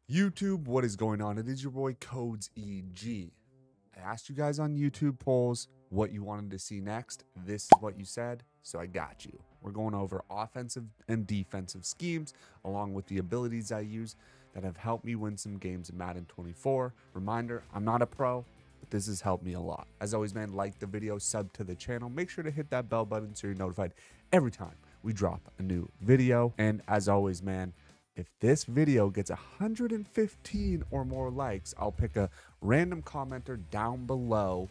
YouTube, what is going on? It is your boy CodesEG. I asked you guys on YouTube polls what you wanted to see next. This is what you said, so I got you. We're going over offensive and defensive schemes along with the abilities I use that have helped me win some games in Madden 24. Reminder, I'm not a pro, but this has helped me a lot. As always, man, like the video, sub to the channel. Make sure to hit that bell button so you're notified every time we drop a new video. And as always, man, if this video gets 115 or more likes, I'll pick a random commenter down below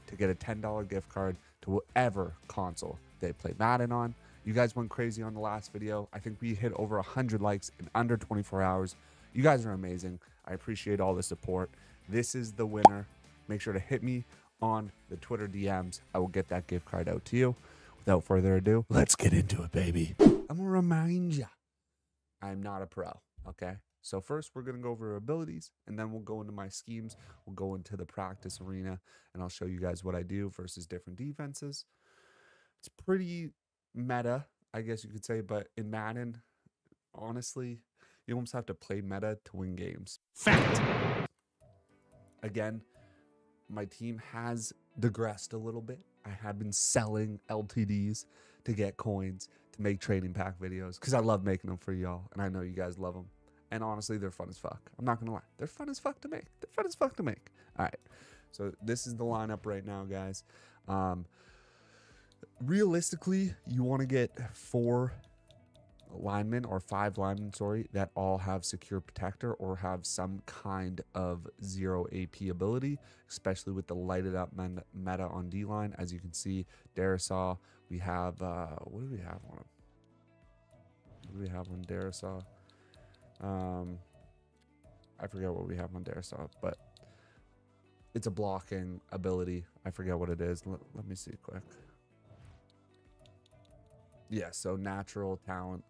to get a $10 gift card to whatever console they play Madden on. You guys went crazy on the last video. I think we hit over 100 likes in under 24 hours. You guys are amazing. I appreciate all the support. This is the winner. Make sure to hit me on the Twitter DMs. I will get that gift card out to you. Without further ado, let's get into it, baby. I'm gonna remind you, I'm not a pro, okay? So first we're gonna go over abilities, and then we'll go into my schemes. We'll go into the practice arena, and I'll show you guys what I do versus different defenses. It's pretty meta, I guess you could say, but in Madden, honestly, you almost have to play meta to win games. Fact! Again, my team has digressed a little bit. I have been selling LTDs to get coins to make trading pack videos because I love making them for y'all, and I know you guys love them. And honestly, they're fun as fuck. I'm not gonna lie, they're fun as fuck to make. They're fun as fuck to make. All right, so this is the lineup right now, guys. Realistically, you want to get 4 linemen or 5 linemen, sorry, that all have secure protector or have some kind of 0 AP ability, especially with the lighted up meta on D-line. As you can see, Darisaw, we have, what do we have on him? What do we have on Darisaw? I forget what we have on Darisaw, but it's a blocking ability. I forget what it is. Let me see quick. Yeah, so natural talent.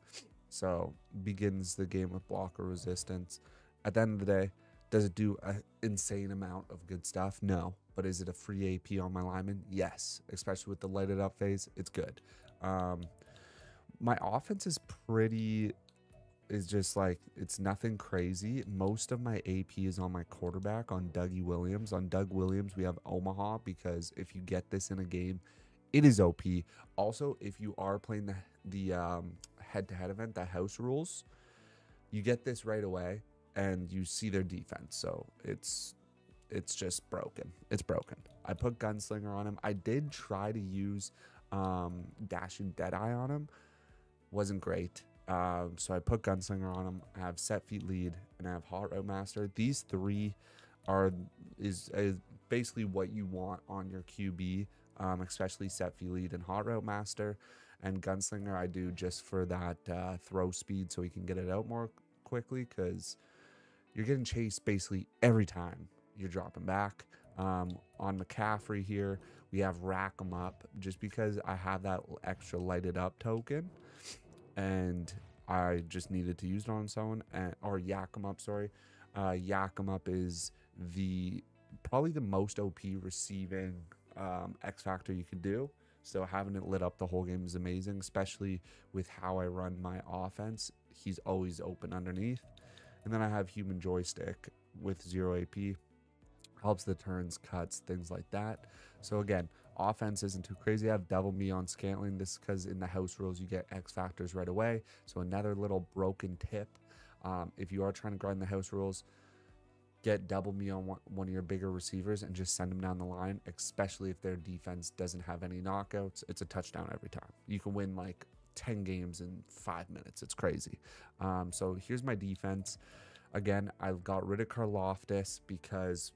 So begins the game with blocker resistance. At the end of the day, does it do an insane amount of good stuff? No. But is it a free AP on my lineman? Yes. Especially with the lighted up phase, it's good. My offense is just like, it's nothing crazy. Most of my AP is on my quarterback, on Dougie Williams. On Doug Williams, we have Omaha, because if you get this in a game, it is OP. Also, if you are playing the head-to-head event, the house rules, you get this right away, and you see their defense. So it's just broken. It's broken. I put Gunslinger on him. I did try to use Dashing Deadeye on him. Wasn't great. So I put Gunslinger on him. I have Set Feet Lead, and I have Hot Route Master. These 3 is basically what you want on your QB. Especially Set Feet Lead and Hot Route Master. And Gunslinger I do just for that throw speed, so he can get it out more quickly, because you're getting chased basically every time you're dropping back. On McCaffrey here, we have Rack 'em Up, just because I have that extra lighted up token, and I just needed to use it on someone. Or Yak 'em Up, sorry. Yak 'em Up is probably the most OP receiving X factor you could do. So having it lit up the whole game is amazing, especially with how I run my offense. He's always open underneath. And then I have Human Joystick with 0 AP. Helps the turns, cuts, things like that. So again, offense isn't too crazy. I have Double Me on Scantling. This is because in the house rules, you get X factors right away. So another little broken tip. If you are trying to grind the house rules, get Double Me on one of your bigger receivers and just send them down the line, especially if their defense doesn't have any knockouts. It's a touchdown every time. You can win like 10 games in 5 minutes. It's crazy. So here's my defense. Again, I got rid of Karlaftis because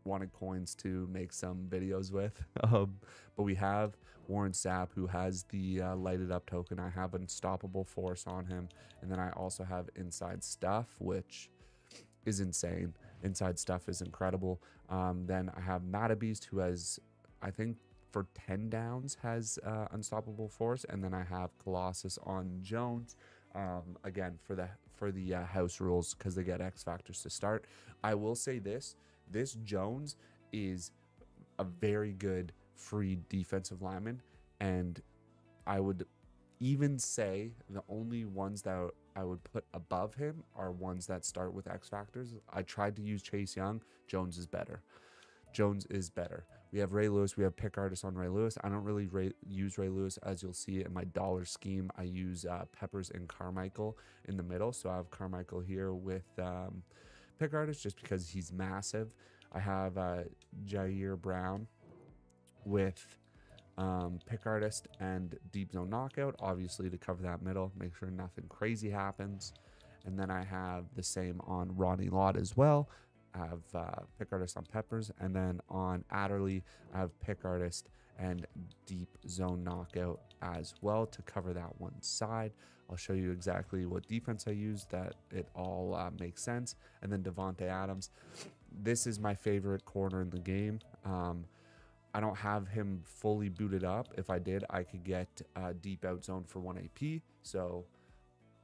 wanted coins to make some videos with. But we have Warren Sapp, who has the lighted up token. I have Unstoppable Force on him. And then I also have Inside Stuff, which is insane. Inside Stuff is incredible. Then I have Matabeast, who has, I think for 10 downs, has Unstoppable Force. And then I have Colossus on Jones, again for the house rules, because they get X factors to start. I will say this Jones is a very good free defensive lineman, and I would even say the only ones that I would put above him are ones that start with X factors. I tried to use Chase Young. Jones is better. Jones is better. We have Ray Lewis. We have pick artists on Ray Lewis. I don't really use Ray Lewis, as you'll see in my dollar scheme. I use Peppers and Carmichael in the middle. So I have Carmichael here with pick artist just because he's massive. I have Jair Brown with pick artist and deep zone knockout, obviously to cover that middle, make sure nothing crazy happens. And then I have the same on Ronnie Lott as well. I have pick artist on Peppers, and then on Adderley I have pick artist and deep zone knockout as well to cover that one side. I'll show you exactly what defense I use, that it all makes sense. And then Devontae Adams, this is my favorite corner in the game. I don't have him fully booted up. If I did, I could get deep out zone for 1 AP. So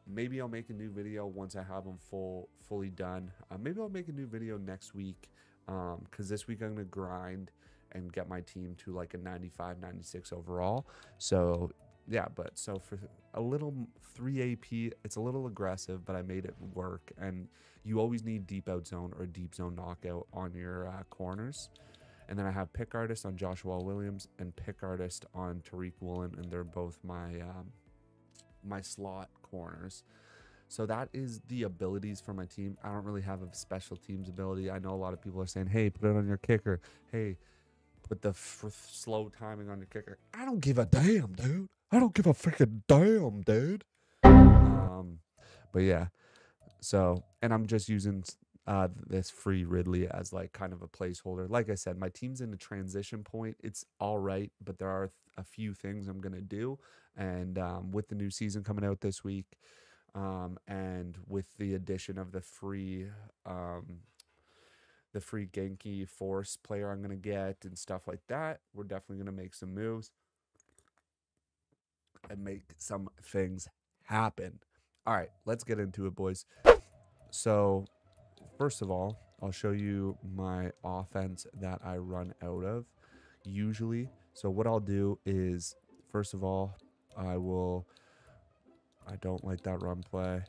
maybe I'll make a new video once I have him fully done. Maybe I'll make a new video next week, because this week I'm going to grind and get my team to like a 95, 96 overall. So yeah, but so for a little 3 AP, it's a little aggressive, but I made it work. And you always need deep out zone or deep zone knockout on your corners. And then I have pick artist on Joshua Williams and pick artist on Tariq Woolen, and they're both my my slot corners. So that is the abilities for my team. I don't really have a special teams ability. I know a lot of people are saying, hey, put it on your kicker. Hey, put the slow timing on your kicker. I don't give a damn, dude. I don't give a freaking damn, dude. But yeah, so, and I'm just using this free Ridley as like kind of a placeholder. Like I said, my team's in a transition point. It's all right, but there are a few things I'm gonna do. And with the new season coming out this week, and with the addition of the free Genki Force player I'm gonna get and stuff like that, we're definitely gonna make some moves and make some things happen. All right, let's get into it, boys. So first of all, I'll show you my offense that I run out of usually. So what I'll do is, first of all, I don't like that run play.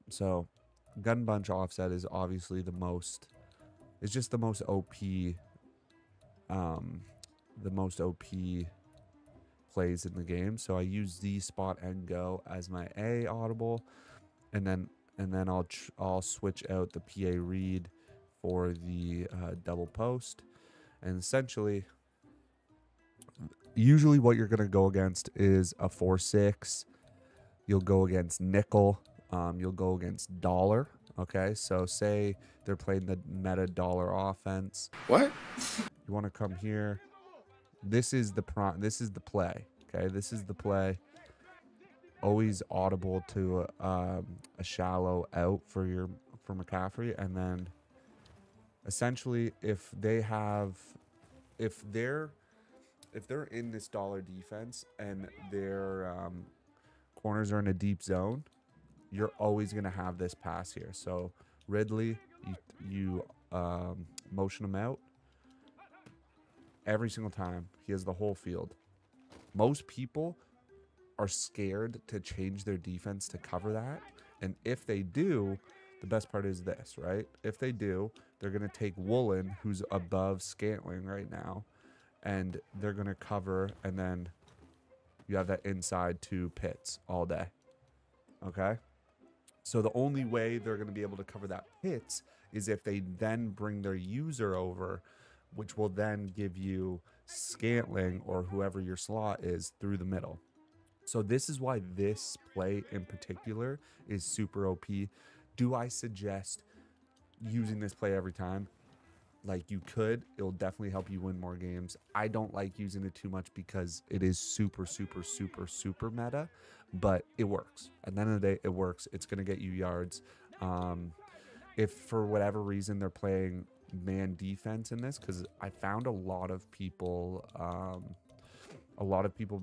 So gun bunch offset is obviously the most, it's just the most OP, plays in the game. So I use Z spot and go as my A audible, and then I'll switch out the PA read for the double post. And essentially, usually what you're gonna go against is a 4-6. You'll go against nickel. You'll go against dollar. Okay, so say they're playing the meta dollar offense. What? You want to come here. This is the play. Okay, this is the play. Always audible to a shallow out for McCaffrey, and then essentially if they're in this dollar defense and their corners are in a deep zone, you're always gonna have this pass here. So Ridley, you motion him out. Every single time, he has the whole field. Most people are scared to change their defense to cover that. And if they do, the best part is this, right? If they do, they're going to take Woolen, who's above Scantling right now, and they're going to cover, and then you have that inside to Pitts all day. Okay? So the only way they're going to be able to cover that Pitts is if they then bring their user over, which will then give you Scantling or whoever your slot is through the middle. So this is why this play in particular is super OP. Do I suggest using this play every time? Like, you could. It'll definitely help you win more games. I don't like using it too much because it is super, super, super, super meta, but it works. At the end of the day, it works. It's going to get you yards. If for whatever reason they're playing man defense in this, because I found a lot of people have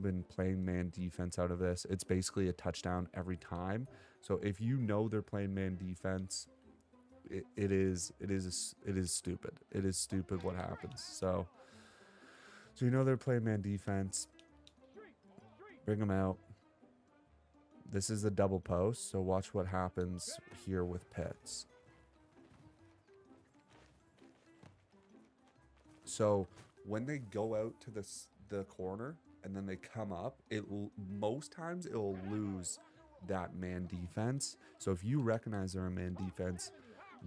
been playing man defense out of this. It's basically a touchdown every time. So if you know they're playing man defense, it is stupid. It is stupid what happens. So you know they're playing man defense. Bring them out. This is the double post, so watch what happens here with Pitts. So when they go out to the corner and then they come up, most times it'll lose that man defense. So if you recognize they're a man defense,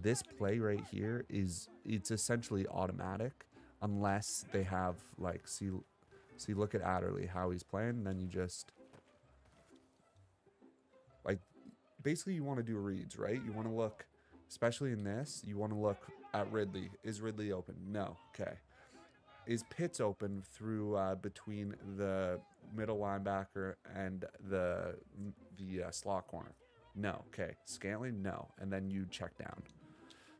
this play right here it's essentially automatic unless they have like see look at Adderley how he's playing. Then you just like basically you want to do reads, right? You want to look, especially in this, you want to look at Ridley. Is Ridley open? No. Okay. Is Pitts open through between the middle linebacker and the slot corner? No. Okay. Scantling? No. And then you check down.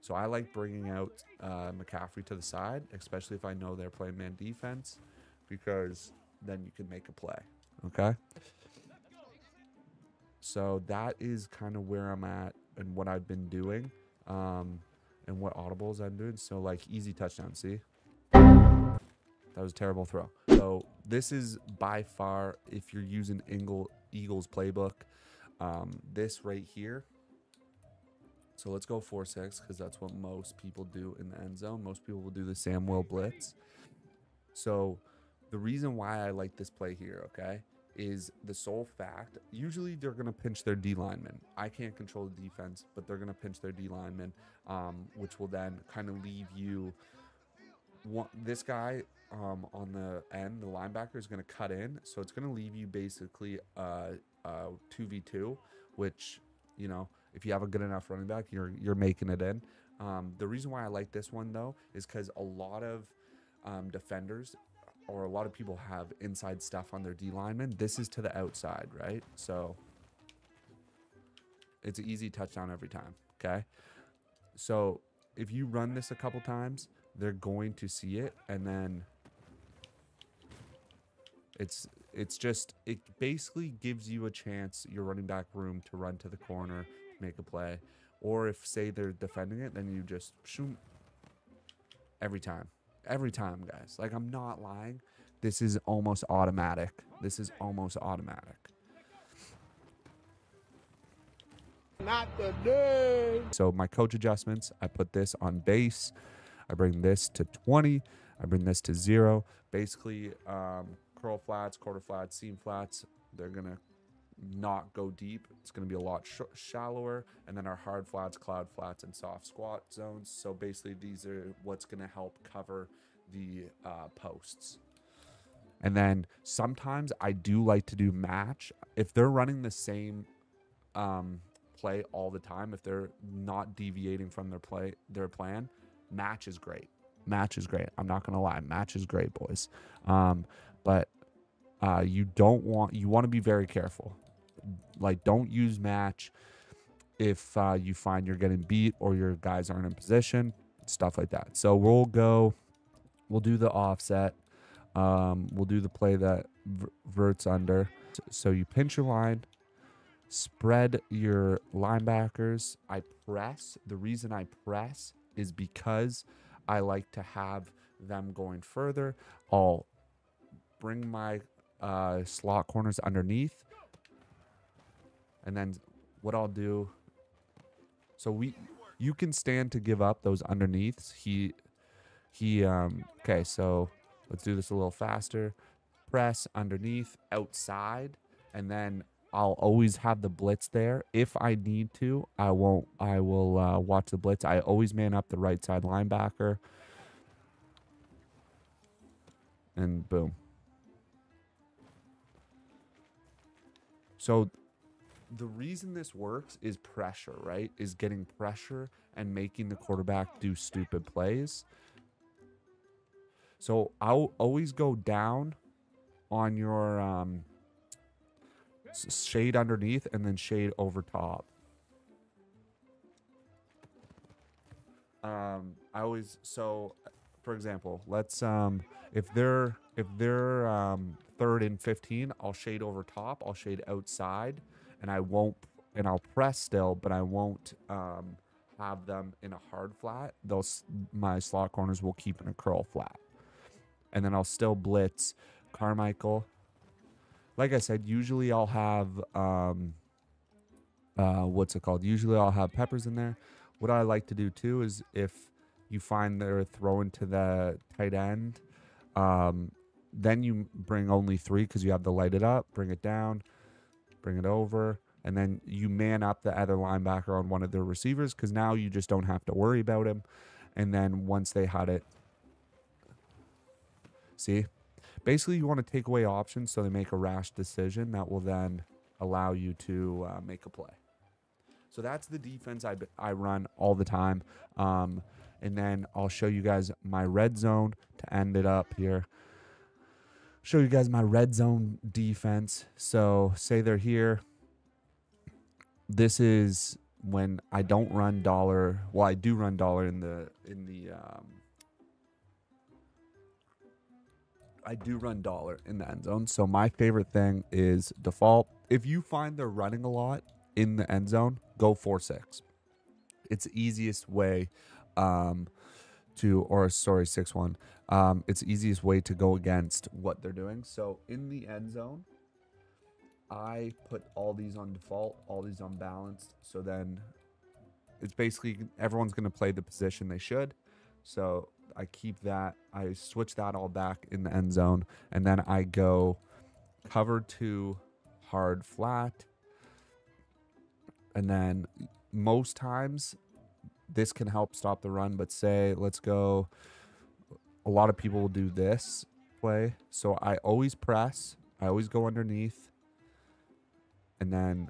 So I like bringing out McCaffrey to the side, especially if I know they're playing man defense, because then you can make a play. Okay. So that is kind of where I'm at and what I've been doing, and what audibles I'm doing. So like easy touchdown. See, that was a terrible throw. So this is by far, if you're using Eagles playbook, this right here. So let's go 4-6 because that's what most people do in the end zone. Most people will do the Samuel blitz. So the reason why I like this play here, okay, is the sole fact. Usually they're going to pinch their D lineman. I can't control the defense, but they're going to pinch their D lineman, which will then kind of leave you. This guy on the end, the linebacker, is going to cut in. So it's going to leave you basically 2v2, which, you know, if you have a good enough running back, you're making it in. The reason why I like this one, though, is because a lot of defenders or a lot of people have inside stuff on their D lineman. This is to the outside, right? So it's an easy touchdown every time, okay? So if you run this a couple times, they're going to see it, and then it basically gives you a chance, your running back room, to run to the corner, make a play. Or if, say, they're defending it, then you just shoot every time. Every time, guys. Like, I'm not lying. This is almost automatic. This is almost automatic. Not the day. So my coach adjustments, I put this on base. I bring this to 20. I bring this to 0. Basically, curl flats, quarter flats, seam flats, they're going to not go deep. It's going to be a lot shallower. And then our hard flats, cloud flats, and soft squat zones. So basically these are what's going to help cover the posts. And then sometimes I do like to do match. If they're running the same play all the time, if they're not deviating from their plan, match is great. Match is great. I'm not going to lie. Match is great, boys. But you want to be very careful. Like, don't use match if you find you're getting beat or your guys aren't in position, stuff like that. So we'll do the offset. We'll do the play that verts under. So you pinch your line, spread your linebackers. I press. The reason I press is because I like to have them going further. I'll bring my slot corners underneath. And then what I'll do, so you can stand to give up those underneaths. Okay, so let's do this a little faster. Press underneath, outside, and then I'll always have the blitz there. If I need to, I will watch the blitz. I always man up the right side linebacker. And boom. So the reason this works is pressure, right? Is getting pressure and making the quarterback do stupid plays. So I'll always go down on your shade underneath and then shade over top. For example, let's if they're 3rd and 15, I'll shade over top, I'll shade outside, and I'll press still, but I won't have them in a hard flat. My slot corners will keep in a curl flat. And then I'll still blitz Carmichael like I said, usually I'll have what's it called? Usually I'll have peppers in there. What I like to do too is if you find they're throwing to the tight end, then you bring only 3 because you have to light it up, bring it down, bring it over, and then you man up the other linebacker on one of their receivers because now you just don't have to worry about him. And then once they had it, see, basically you want to take away options so they make a rash decision that will then allow you to make a play. So that's the defense I run all the time. And then I'll show you guys my red zone to end it up here. Show you guys my red zone defense. So say they're here. This is when I don't run dollar. Well, I do run dollar I do run dollar in the end zone. So my favorite thing is default. If you find they're running a lot in the end zone, go 4-6. It's the easiest way or sorry, 6-1. It's the easiest way to go against what they're doing. So in the end zone, I put all these on default, all these on balanced. So then it's basically everyone's going to play the position they should. So I keep that. I switch that all back in the end zone. And then I go cover 2, hard flat. And then most times this can help stop the run. But say, let's go. A lot of people will do this play. So I always press. I always go underneath. And then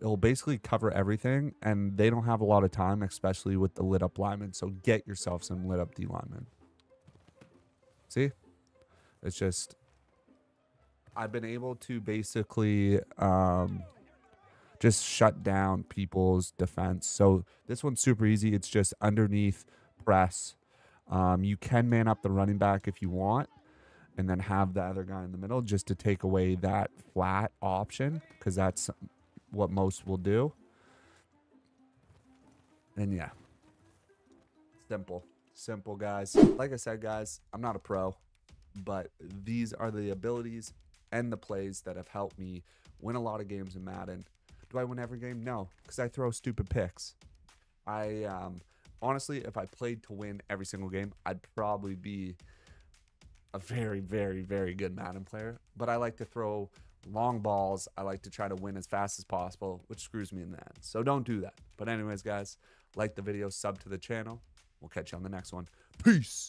it'll basically cover everything. And they don't have a lot of time, especially with the lit up linemen. So get yourself some lit up D linemen. See? It's just, I've been able to basically just shut down people's defense. So this one's super easy. It's just underneath press. You can man up the running back if you want, and then have the other guy in the middle just to take away that flat option, because that's what most will do. And yeah, simple guys. Like I said, guys, I'm not a pro, but these are the abilities and the plays that have helped me win a lot of games in Madden. Do I win every game? No, because I throw stupid picks. Honestly, if I played to win every single game, I'd probably be a very, very, very good Madden player. But I like to throw long balls. I like to try to win as fast as possible, which screws me in the end. So don't do that. But anyways, guys, like the video, sub to the channel. We'll catch you on the next one. Peace.